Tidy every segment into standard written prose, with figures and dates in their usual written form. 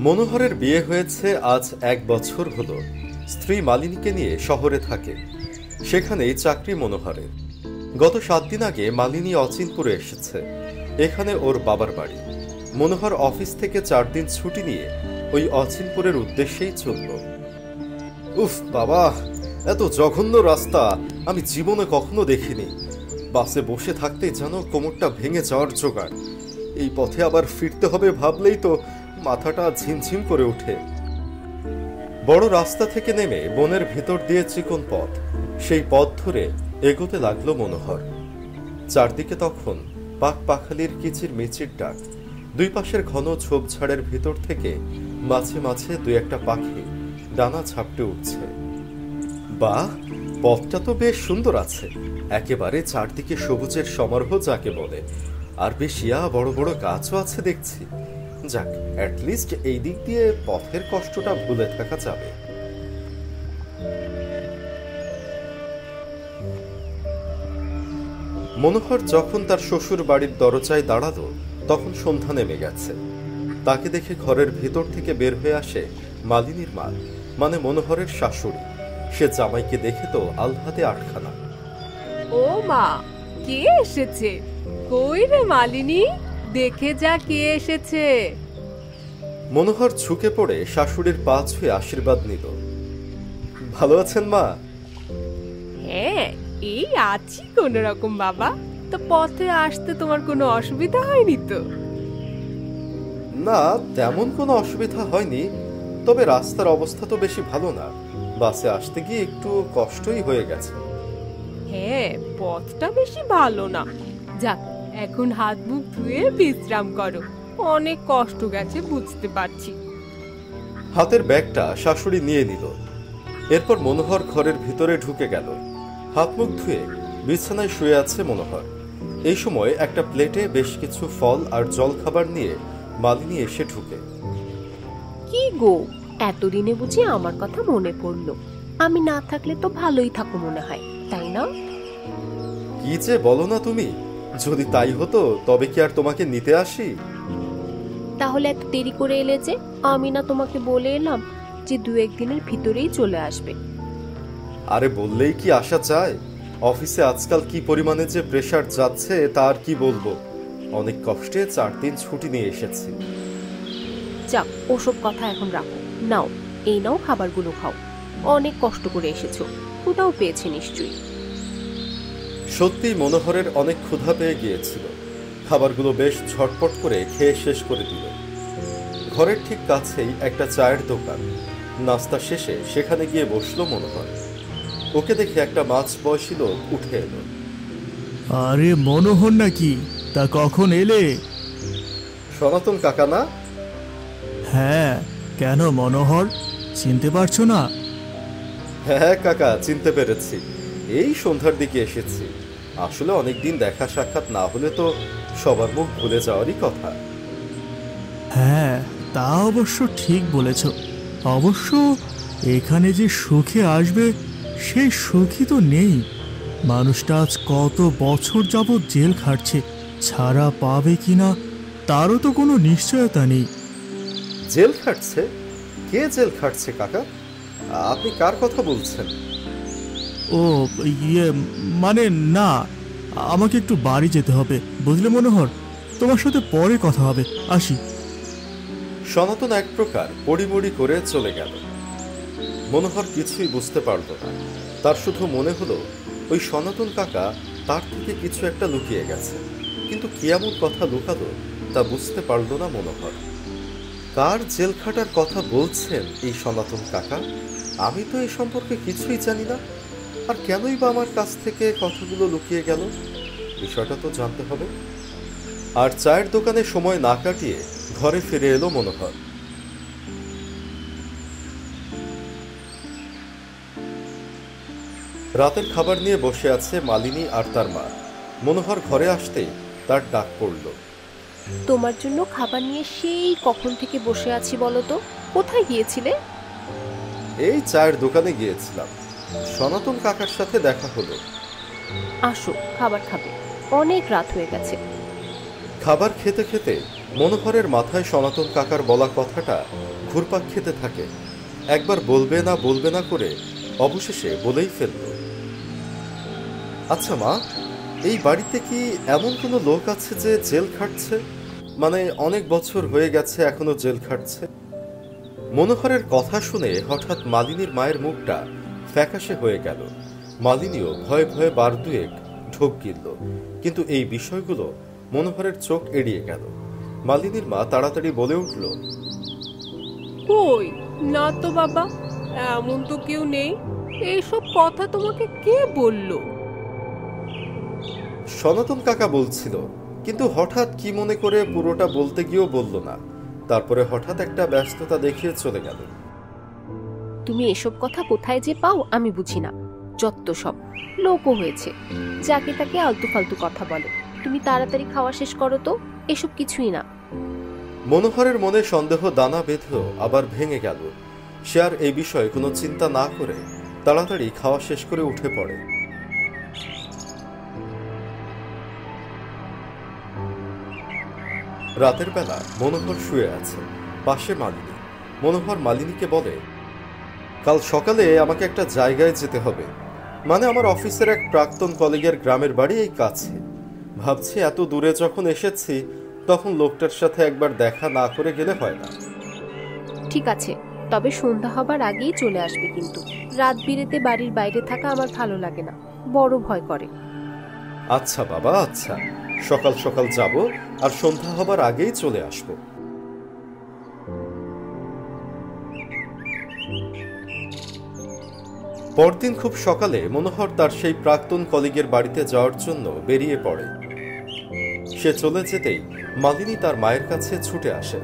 মনোহরের বিয়ে হয়েছে আজ ১ বছর হলো। স্ত্রী মালিনীকে নিয়ে শহরে থাকে, সেখানেই চাকরি মনোহরের। গত ৭ দিন আগে মালিনী অচিনপুরে এসেছে, এখানে ওর বাবার বাড়ি। মনোহর অফিস থেকে ৪ দিন ছুটি নিয়ে ওই অচিনপুরের উদ্দেশ্যেই চলল। উফ বাবা, এত জঘন্য রাস্তা আমি জীবনে কখনো দেখিনি। বাসে বসে থাকতেই যেন কোমরটা ভেঙে যাওয়ার জোগাড়। এই পথে আবার ফিরতে হবে ভাবলেই তো মাথাটা ঝিমঝিম করে ওঠে। বড় রাস্তা থেকে নেমে বনের ভেতর দিয়ে চিকন পথ, সেই পথ ধরে এগোতে লাগলো মনোহর। চারদিকে তখন পাক পাখালির কিচির মিচির ডাক। দুই পাশের ঘন ঝোপঝাড়ের ভেতর থেকে মাঝে মাঝে দুই একটা পাখি ডানা ঝাপটে উঠছে। বাহ, পথটা তো বেশ সুন্দর আছে, একেবারে চারদিকে সবুজের সমারোহ যাকে বলে। আর বেশ বড় বড় গাছও আছে দেখছি। যাক, অ্যাটলিস্ট এই দিক দিয়ে পথের কষ্টটা ভুলে থাকা যাবে। মনোহর যখন তার শ্বশুর বাড়ির দরজায় দাঁড়ালো তখন সন্ধ্যা নেমে গেছে। তাকে দেখে ঘরের ভেতর থেকে বের হয়ে আসে মালিনীর মা, মানে মনোহরের শাশুড়ি। সে জামাইকে দেখে তো আলহাতে আটখানা। ও মা, কে এসেছে? কই রে মালিনী, দেখে যা কে এসেছে। মনোহর ঝুঁকে পড়ে শাশুড়ির পা ছুঁয়ে আশীর্বাদ নিল। ভালো আছেন মা? হ্যাঁ, এই আছি কোন রকম বাবা। তো পথে আসতে তোমার কোনো অসুবিধা হয়নি তো? না, তেমন কোনো অসুবিধা হয়নি, তবে রাস্তার অবস্থা তো বেশি ভালো না। বাসে আসতে গিয়ে একটু কষ্টই হয়ে গেছে। হ্যাঁ, পথটা বেশি ভালো না। যাক, এখন হাত মুখ ধুয়ে বিশ্রাম করো। অনেক কষ্ট গেছে বুঝতে পারছি। হাতের ব্যাগটা শাশুড়ি নিয়ে নিল। এরপর মনোহর ঘরের ভিতরে ঢুকে গেল। হাত মুখ ধুয়ে বিছানায় শুয়ে আছে মনোহর। এই সময় একটা প্লেটে বেশ কিছু ফল আর জল খাবার নিয়ে মালিনী এসে ঢুকে। কি গো, এতদিনে বুঝি আমার কথা মনে পড়লো? আমি না থাকলে তো ভালোই থাকো মনে হয়, তাই না? কি যে বলো না তুমি, যদি তাই হতো তবে কি আর তোমাকে নিতে আসি? তাহলে এত দেরি করে এলে যে? আমি না তোমাকে বলে এলাম যে ২-১ দিনের ভিতরেই চলে আসবে। আরে বললেই কি আসা যায়? অফিসে আজকাল কি পরিমাণে যে প্রেসার যাচ্ছে তার কি বলবো। অনেক কষ্টে ৪ দিন ছুটি নিয়ে এসেছি। যাক, ওসব কথা এখন রাখো। নাও, এই নাও খাবারগুলো খাও। অনেক কষ্ট করে এসেছো, ক্ষুধাও পেয়েছে নিশ্চয়ই। সত্যি মনোহরের অনেক ক্ষুধা পেয়ে গিয়েছিল। খাবারগুলো বেশ ঝটপট করে খেয়ে শেষ করে দিল। ঘরের ঠিক কাছেই একটা চায়ের দোকান। নাস্তা শেষে সেখানে গিয়ে বসলো মনোহর। ওকে দেখে একটা মাছ বয়সী লোক উঠে এলো। আরে মনোহর নাকি? তা কখন এলে? সনাতন কাকা না? হ্যাঁ, কেন মনোহর, চিনতে পারছো না? হ্যাঁ কাকা, চিনতে পেরেছি। এই সন্ধ্যার দিকে এসেছি। আসলে অনেকদিন দেখা সাক্ষাৎ না হলে তো সবার মুখ ভুলে যাওয়ারই কথা। হ্যাঁ, তা অবশ্য ঠিক বলেছ। অবশ্য এখানে যে সুখে আসবে সেই সুখই তো নেই। মানুষটা আজ কত বছর যাবৎ জেল খাটছে, ছাড়া পাবে কিনা তারও তো কোনো নিশ্চয়তা নেই। জেল খাটছে? কে জেল খাটছে কাকা? আপনি কার কথা বলছেন? ও ইয়ে, মানে না, আমাকে একটু বাড়ি যেতে হবে বুঝলে মনোহর। তোমার সাথে পরে কথা হবে, আসি। সনাতন এক প্রকার পড়িমড়ি করে চলে গেল। মনোহর কিছুই বুঝতে পারল না। তার শুধু মনে হলো ওই সনাতন কাকা তার থেকে কিছু একটা লুকিয়ে গেছে, কিন্তু কি এমন কথা লুকালো তা বুঝতে পারল না মনোহর। কার জেল খাটার কথা বলছেন এই সনাতন কাকা? আমি তো এই সম্পর্কে কিছুই জানি না। আর কেনই বা আমার কাছ থেকে কথাগুলো লুকিয়ে গেল? বিষয়টা তো জানতে হবে। আর চায়ের দোকানে সময় না কাটিয়ে ঘরে ফিরে এলো মনোহর। রাতের খাবার নিয়ে বসে আছে মালিনী আর তার মা। মনোহর ঘরে আসতেই তার ডাক পড়ল। তোমার জন্য খাবার নিয়ে সেই কখন থেকে বসে আছি বলো তো। কোথায় গিয়েছিলে? এই চায়ের দোকানে গিয়েছিলাম, সনাতন কাকার সাথে দেখা হলো। আসো, খাবার খাবে, অনেক রাত হয়ে গেছে। খাবার খেতে খেতে মনোহরের মাথায় সনাতন কাকার বলা কথাটা ঘুরপাক খেতে থাকে। একবার বলবে না করে অবশেষে বলেই ফেলল, আচ্ছা মা, এই বাড়িতে কি এমন কোনো লোক আছে যে জেল খাটছে? মানে অনেক বছর হয়ে গেছে এখনো জেল খাটছে? মনোহরের কথা শুনে হঠাৎ মালিনীর মায়ের মুখটা ফ্যাকাশে হয়ে গেল। মালিনীও ভয়ে ভয়ে বার দুয়েক ঢোক গিলল, কিন্তু এই বিষয়গুলো মনোহরের চোখ এড়িয়ে গেল। মালিনীর মা তাড়াতাড়ি বলে উঠল, কই না তো বাবা, এমন তো কেউ নেই। এইসব কথা তোমাকে কে বলল? সনাতন কাকা বলছিল, কিন্তু হঠাৎ কি মনে করে পুরোটা বলতে গিয়েও বলল না। তারপরে হঠাৎ একটা ব্যস্ততা দেখিয়ে চলে গেল। তুমি এসব কথা কোথায় যে পাও আমি বুঝি না। যত সব লোকও হয়েছে, যাকে তাকে আলতু ফালতু কথা বলে। তুমি তাড়াতাড়ি খাওয়া শেষ করো তো, এসব কিছুই না। মনোহরের মনে সন্দেহ দানা বেঁধেও আবার ভেঙে গেল। সে আর এই বিষয়ে কোনো চিন্তা না করে তাড়াতাড়ি খাওয়া শেষ করে উঠে পড়ে। রাতের বেলা মনোহর শুয়ে আছে, পাশে মালিনী। মনোহর মালিনীকে বলে, কাল সকালে আমাকে একটা জায়গায় যেতে হবে। মানে আমার অফিসের এক প্রাক্তন কলিগের গ্রামের বাড়ি এই কাছে। ভাবছি এত দূরে যখন এসেছি তখন লোকটার সাথে একবার দেখা না করে গেলে হয় না। ঠিক আছে, তবে সন্ধ্যা হবার আগেই চলে আসবে। কিন্তু রাত বিরেতে বাড়ির বাইরে থাকা আমার ভালো লাগে না, বড় ভয় করে। আচ্ছা বাবা, আচ্ছা, সকাল সকাল যাব আর সন্ধ্যা হবার আগেই চলে আসব। পরদিন খুব সকালে মনোহর তার সেই প্রাক্তন কলিগের বাড়িতে যাওয়ার জন্য বেরিয়ে পড়ে। সে চলে যেতেই মালিনী তার মায়ের কাছে ছুটে আসে।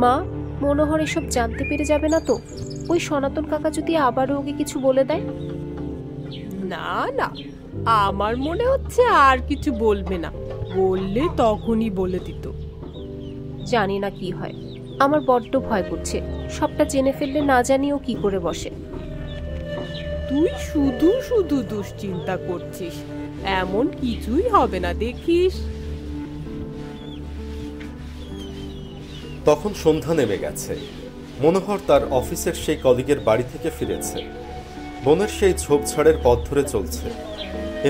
মা, মনোহর এসব জানতে পেরে যাবে না তো? ওই সনাতন কাকা যদি আবারও ওকে কিছু বলে দেয়? না না, আমার মনে হচ্ছে আর কিছু বলবে না। বললে তখনই বলে দিত। জানি না কি হয়, আমার বড্ড ভয় করছে। সবটা জেনে ফেললে না জানিও কি করে বসে। তুই শুধু শুধু দুশ্চিন্তা করছিস, এমন কিছুই হবে না, দেখিস। তখন সন্ধ্যা নেমে গেছে। মনোহর তার অফিসের সেই কলিগের বাড়ি থেকে ফিরেছে। বনের সেই ঝোপঝাড়ের পথ ধরে চলছে।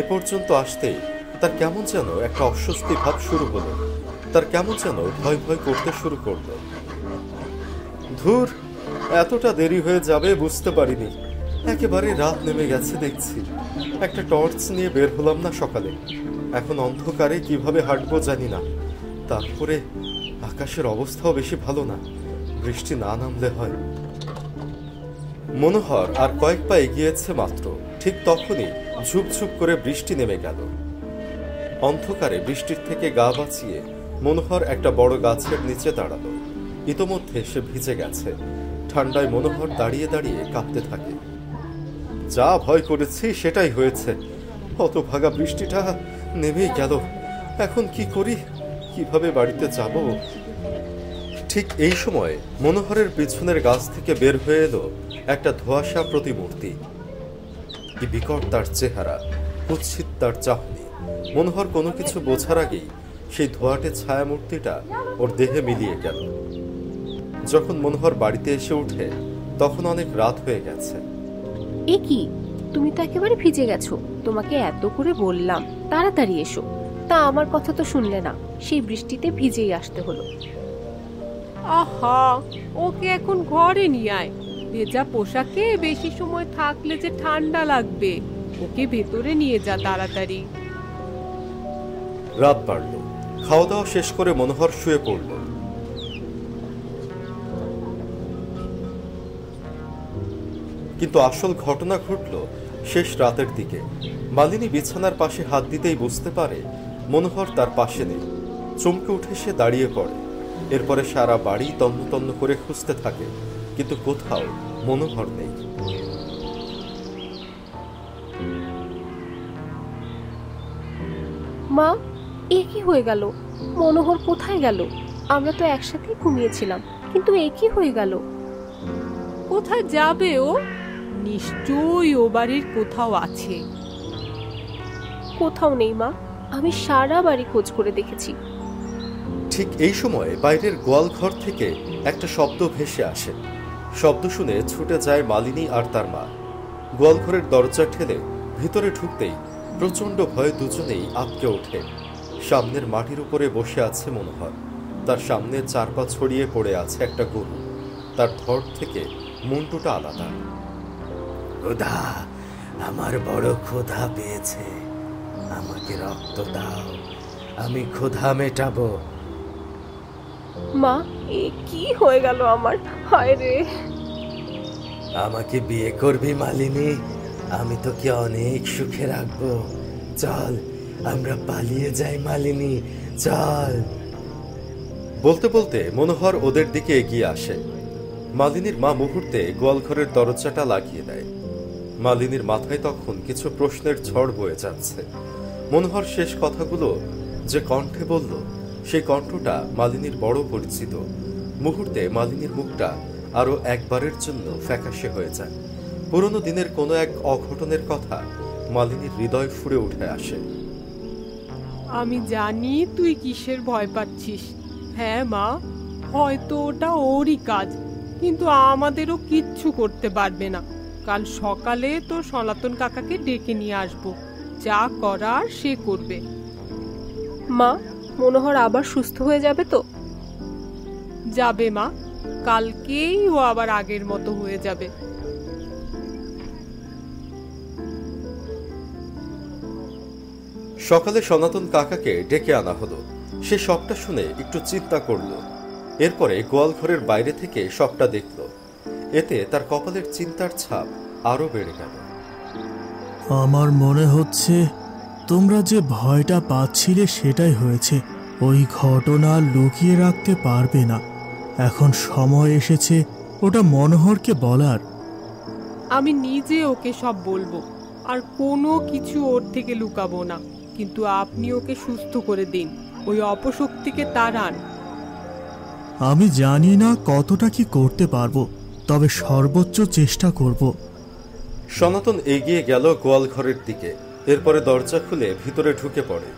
এ পর্যন্ত আসতেই তার কেমন যেন একটা অস্বস্তি ভাব শুরু হলো। তার কেমন যেন ভয় ভয় করতে শুরু করলো। ধুর, এতটা দেরি হয়ে যাবে বুঝতে পারিনি। একেবারে রাত নেমে গেছে দেখছি। একটা টর্চ নিয়ে বের হলাম না সকালে, এখন অন্ধকারে কিভাবে হাঁটবো জানি না। তারপরে আকাশের অবস্থাও বেশি ভালো না, বৃষ্টি না নামলে হয়। মনোহর আর কয়েক পা এগিয়েছে মাত্র, ঠিক তখনই ঝুপঝুপ করে বৃষ্টি নেমে গেল। অন্ধকারে বৃষ্টির থেকে গা বাঁচিয়ে মনোহর একটা বড় গাছের নিচে দাঁড়ালো। ইতোমধ্যে সে ভিজে গেছে। ঠান্ডায় মনোহর দাঁড়িয়ে দাঁড়িয়ে কাঁপতে থাকে। যা ভয় করেছি সেটাই হয়েছে। হতভাগা বৃষ্টিটা নেমেই গেল। এখন কি করি, কিভাবে বাড়িতে যাব? ঠিক এই সময় মনোহরের পিছনের গাছ থেকে বের হয়ে এলো একটা ধোঁয়াশা প্রতিমূর্তি। কি বিকট তার চেহারা, কুৎসিত তার চাহনি। মনোহর কোনো কিছু বোঝার আগেই সেই ধোঁয়াটে ছায়ামূর্তিটা ওর দেহে মিলিয়ে গেল। যখন মনোহর বাড়িতে এসে ওঠে তখন অনেক রাত হয়ে গেছে। এ কি, তুমি তো একেবারে ভিজে গেছো। তোমাকে এত করে বললাম তাড়াতাড়ি এসো, তা আমার কথা তো শুনলে না। সেই বৃষ্টিতে ভিজেই আসতে হলো। আহা, ওকে এখন ঘরে নিয়ে আয়। ভেজা পোশাকে বেশি সময় থাকলে যে ঠান্ডা লাগবে। ওকে ভেতরে নিয়ে যা তাড়াতাড়ি। রাত বাড়ল। খাওয়া দাওয়া শেষ করে মনোহর শুয়ে পড়ল। কিন্তু আসল ঘটনা ঘটল শেষ রাতের দিকে। মালিনী বিছানার পাশে হাত দিতেই বুঝতে পারে মনোহর তার পাশে নেই। চমকে উঠে সে দাঁড়িয়ে পড়ে। এরপরে সারা বাড়ি তন্ন তন্ন করে খুঁজতে থাকে, কিন্তু কোথাও মনোহর নেই। মা, এ কি হয়ে গেল? মনোহর কোথায় গেল? আমরা তো একসাথেই ঘুমিয়েছিলাম, কিন্তু এ কি হয়ে গেল? কোথায় যাবে ও? নিশ্চয়ই ও বাড়ির কোথাও আছে। কোথাও নেই মা, আমি সারা বাড়ি খোঁজ করে দেখেছি। ঠিক এই সময় বাইরের গোয়ালঘর থেকে একটা শব্দ ভেসে আসে। শব্দ শুনে ছুটে যায় মালিনী আর তার মা। গোয়ালঘরের দরজা ঠেলে ভিতরে ঢুকতেই প্রচণ্ড ভয়ে দুজনেই আঁতকে ওঠে। সামনের মাটির উপরে বসে আছে মনোহর। তার সামনে 4 পা ছড়িয়ে পড়ে আছে একটা গরু। তার ধড় থেকে মুন্ডুটা আলাদা। ক্ষুধা, আমার বড় ক্ষুধা পেয়েছে, আমাকে রক্ত দাও, আমি ক্ষুধা মেটাবো। মা, এ কি হয়ে গেল আমার? হায় রে! আমাকে বিয়ে করবি মালিনী? আমি তোকে অনেক সুখে রাখবো। চল আমরা পালিয়ে যাই মালিনী, চল। বলতে বলতে মনোহর ওদের দিকে এগিয়ে আসে। মালিনীর মা মুহূর্তে গোয়ালঘরের দরজাটা লাগিয়ে দেয়। মালিনীর মাথায় তখন কিছু প্রশ্নের ঝড় বয়ে যাচ্ছে। মনোহর শেষ কথাগুলো যে কণ্ঠে বলল, সেই কণ্ঠটা মালিনীর বড় পরিচিত। মুহূর্তে মালিনীর মুখটা আরো একবারের জন্য ফ্যাকাশে হয়ে যায়। পুরনো দিনের কোনো এক অঘটনের কথা মালিনীর হৃদয় ফুঁড়ে উঠে আসে। আমি জানি তুই কিসের ভয় পাচ্ছিস। হ্যাঁ মা, হয়তো ওটা ওরই কাজ, কিন্তু আমাদেরও কিচ্ছু করতে পারবে না। কাল সকালে তোর সনাতন কাকাকে ডেকে নিয়ে আসবো, যা করার সে করবে। মা, মনোহর আবার সুস্থ হয়ে যাবে তো? যাবে মা, কালকেই ও আবার আগের মতো হয়ে যাবে। সকালে সনাতন কাকাকে ডেকে আনা হলো। সে সবটা শুনে একটু চিন্তা করল। এরপরে গোয়ালঘরের বাইরে থেকে সবটা দেখল। এতে তার কপালের চিন্তার ছাপ আরো বেড়ে গেল। আমার মনে হচ্ছে তোমরা যে ভয়টা পাচ্ছিলে সেটাই হয়েছে। ওই ঘটনা লুকিয়ে রাখতে পারবে না। এখন সময় এসেছে ওটা মনোহরকে বলার। আমি নিজে ওকে সব বলবো, আর কোনো কিছু ওর থেকে লুকাবো না। কিন্তু আপনি ওকে সুস্থ করে দিন, ওই অপশক্তিকে তাড়ান। আমি জানি না কতটা কি করতে পারবো, তবে সর্বোচ্চ চেষ্টা করব। সনাতন এগিয়ে গেল গোয়ালঘরের দিকে। এরপরে দরজা খুলে ভিতরে ঢুকে পড়ে।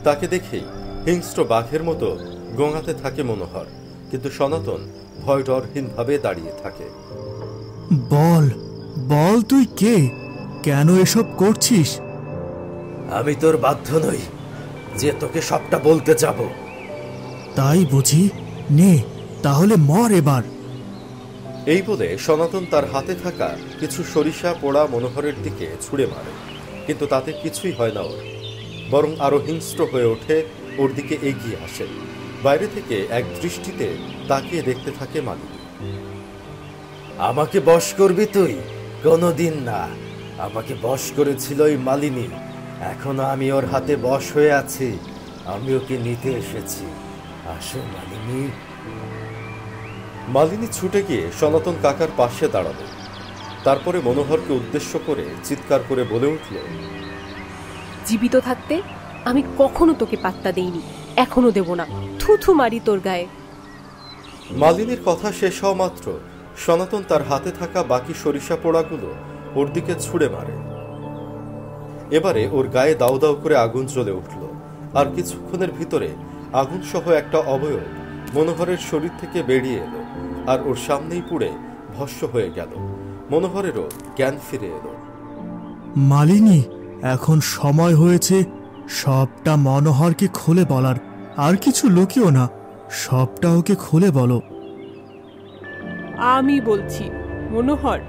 তাকে দেখেই হিংস্র বাঘের মতো গোঙাতে থাকে মনোহর, কিন্তু সনাতন ভয় ডরহীনভাবে দাঁড়িয়ে থাকে। বল বল, তুই কে? কেন এসব করছিস? আমি তোর বাধ্য নই যে তোকে সবটা বলতে যাব। তাই বুঝি? নে তাহলে মর এবার। এই বলে সনাতন তার হাতে থাকা কিছু সরিষা পোড়া মনোহরের দিকে ছুঁড়ে মারে, কিন্তু তাতে কিছুই হয় না ওর, বরং আরো হিংস্র হয়ে ওঠে। ওর দিকে এগিয়ে আসে। বাইরে থেকে এক দৃষ্টিতে তাকিয়ে দেখতে থাকে মালিনী। আমাকে বশ করবি তুই? কোনোদিন না। আমাকে বশ করেছিল ওই মালিনী, এখনো আমি ওর হাতে বশ হয়ে আছি। আমি ওকে নিতে এসেছি। আসো মালিনী। মালিনী ছুটে গিয়ে সনাতন কাকার পাশে দাঁড়ালো। তারপরে মনোহরকে উদ্দেশ্য করে চিৎকার করে বলে উঠল, জীবিত থাকতে আমি কখনো তোকে পাত্তা দেইনি, এখনো দেব না। থুথু মারি তোর গায়ে। মালিনীর কথা শেষ হওয়া মাত্র সনাতন তার হাতে থাকা বাকি সরিষা পোড়াগুলো ওর দিকে ছুঁড়ে মারে। এবারে ওর গায়ে দাউ দাউ করে আগুন জ্বলে উঠল, আর কিছুক্ষণের ভিতরে আগুন সহ একটা অবয়ব মনোহরের শরীর থেকে বেরিয়ে এলো, আর ওর সামনেই পুড়ে ভস্ম হয়ে গেল। মনোহরেরও জ্ঞান ফিরে এলো। মালিনী, এখন সময় হয়েছে সবটা মনোহরকে খুলে বলার। আর কিছু লুকিও না, সবটা ওকে খুলে বলো। আমি বলছি, মনোহর,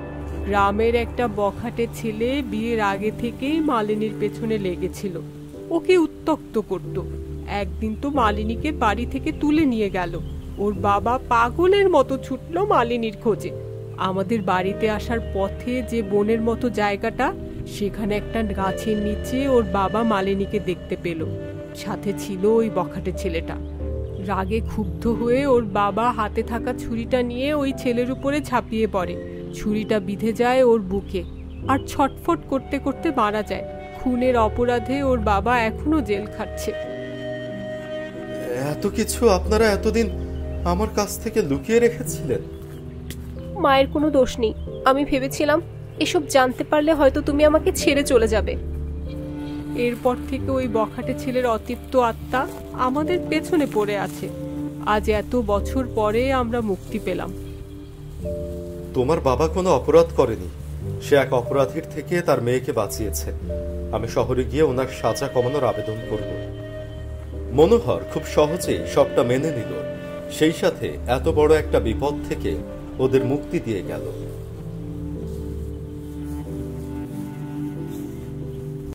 গ্রামের একটা বখাটে ছেলে বিয়ের আগে থেকেই মালিনীর পেছনে লেগেছিল, ওকে উত্ত্যক্ত করত। একদিন তো মালিনীকে বাড়ি থেকে তুলে নিয়ে গেল। ওর বাবা পাগলের মতো ছুটল মালিনীর খোঁজে। আমাদের বাড়িতে আসার পথে যে বনের মতো জায়গাটা, সেখানে একটা গাছের নিচে ওর বাবা মালিনীকে দেখতে পেল। সাথে ছিল ওই বখাটে ছেলেটা। রাগে ক্ষুব্ধ হয়ে ওর বাবা হাতে থাকা ছুরিটা নিয়ে ওই ছেলের উপরে ঝাঁপিয়ে পড়ে। ছুরিটা বিঁধে যায় ওর বুকে, আর ছটফট করতে করতে মারা যায়। খুনের অপরাধে ওর বাবা এখনো জেল খাটছে। এত কিছু আপনারা এতদিন আমার কাছ থেকে লুকিয়ে রেখেছিলেন? মায়ের কোনো দোষ নেই। আমি ভেবেছিলাম এসব জানতে পারলে হয়তো তুমি আমাকে ছেড়ে চলে যাবে। এরপর থেকে ওই বখাটে ছেলের অতৃপ্ত আত্মা আমাদের পেছনে পড়ে আছে। আজ এত বছর পরে আমরা মুক্তি পেলাম। তোমার বাবা কোনো অপরাধ করেনি, সে এক অপরাধীর থেকে তার মেয়েকে বাঁচিয়েছে। আমি শহরে গিয়ে ওনার সাজা কমানোর আবেদন করব। মনোহর খুব সহজেই সবটা মেনে নিল, সেই সাথে এত বড় একটা বিপদ থেকে ওদের মুক্তি দিয়ে গেল।